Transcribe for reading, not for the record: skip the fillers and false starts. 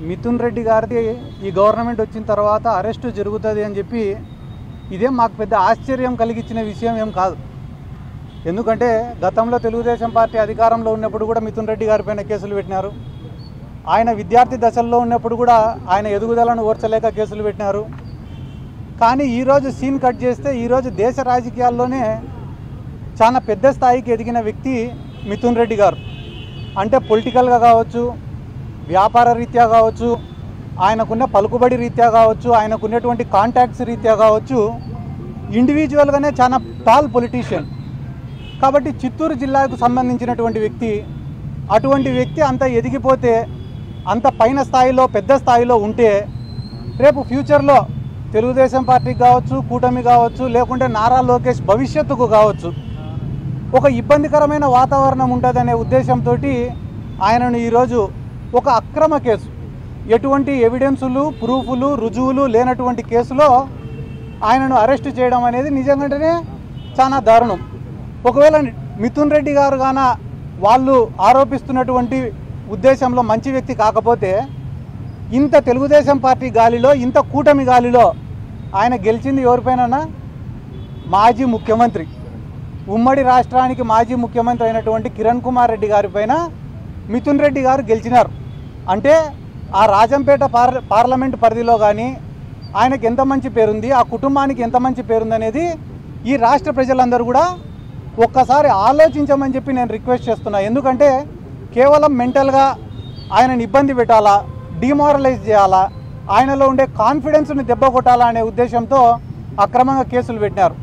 మిథున్ రెడ్డి గారిది ఈ గవర్నమెంట్ వచ్చిన తర్వాత అరెస్టు జరుగుతుంది అని చెప్పి ఇదేం మాకు పెద్ద ఆశ్చర్యం కలిగించిన విషయం ఏం కాదు. ఎందుకంటే గతంలో తెలుగుదేశం పార్టీ అధికారంలో ఉన్నప్పుడు కూడా మిథున్ రెడ్డి గారిపైన కేసులు పెట్టినారు. ఆయన విద్యార్థి దశల్లో ఉన్నప్పుడు కూడా ఆయన ఎదుగుదలను ఓర్చలేక కేసులు పెట్టినారు. కానీ ఈరోజు సీన్ కట్ చేస్తే ఈరోజు దేశ రాజకీయాల్లోనే చాలా పెద్ద స్థాయికి ఎదిగిన వ్యక్తి మిథున్ రెడ్డి గారు. అంటే పొలిటికల్గా కావచ్చు, వ్యాపార రీత్యా కావచ్చు, ఆయనకున్న పలుకుబడి రీత్యా కావచ్చు, ఆయనకున్నటువంటి కాంటాక్ట్స్ రీత్యా కావచ్చు, ఇండివిజువల్గానే చాలా టాల్ పొలిటీషియన్. కాబట్టి చిత్తూరు జిల్లాకు సంబంధించినటువంటి వ్యక్తి, అటువంటి వ్యక్తి అంత ఎదిగిపోతే, అంత పైన స్థాయిలో పెద్ద స్థాయిలో ఉంటే రేపు ఫ్యూచర్లో తెలుగుదేశం పార్టీకి కావచ్చు, కూటమి కావచ్చు, లేకుంటే నారా లోకేష్ భవిష్యత్తుకు కావచ్చు ఒక ఇబ్బందికరమైన వాతావరణం ఉంటుందనే ఉద్దేశంతో ఆయనను ఈరోజు ఒక అక్రమ కేసు, ఎటువంటి ఎవిడెన్సులు, ప్రూఫ్లు, రుజువులు లేనటువంటి కేసులో ఆయనను అరెస్టు చేయడం అనేది నిజంగానే చాలా దారుణం. ఒకవేళ మిథున్ రెడ్డి గారు గాన వాళ్ళు ఆరోపిస్తున్నటువంటి ఉద్దేశంలో మంచి వ్యక్తి కాకపోతే ఇంత తెలుగుదేశం పార్టీ గాలిలో, ఇంత కూటమి గాలిలో ఆయన గెలిచింది ఎవరిపైన? మాజీ ముఖ్యమంత్రి, ఉమ్మడి రాష్ట్రానికి మాజీ ముఖ్యమంత్రి అయినటువంటి కిరణ్ కుమార్ రెడ్డి గారిపైన మిథున్ రెడ్డి గారు గెలిచినారు. అంటే ఆ రాజంపేట పార్లమెంట్ పరిధిలో కానీ ఆయనకి ఎంత మంచి పేరుంది, ఆ కుటుంబానికి ఎంత మంచి పేరుంది అనేది ఈ రాష్ట్ర ప్రజలందరూ కూడా ఒక్కసారి ఆలోచించమని చెప్పి నేను రిక్వెస్ట్ చేస్తున్నా. ఎందుకంటే కేవలం మెంటల్గా ఆయనని ఇబ్బంది పెట్టాలా, డిమారలైజ్ చేయాలా, ఆయనలో ఉండే కాన్ఫిడెన్స్ని దెబ్బ కొట్టాలా అనే ఉద్దేశంతో అక్రమంగా కేసులు పెట్టినారు.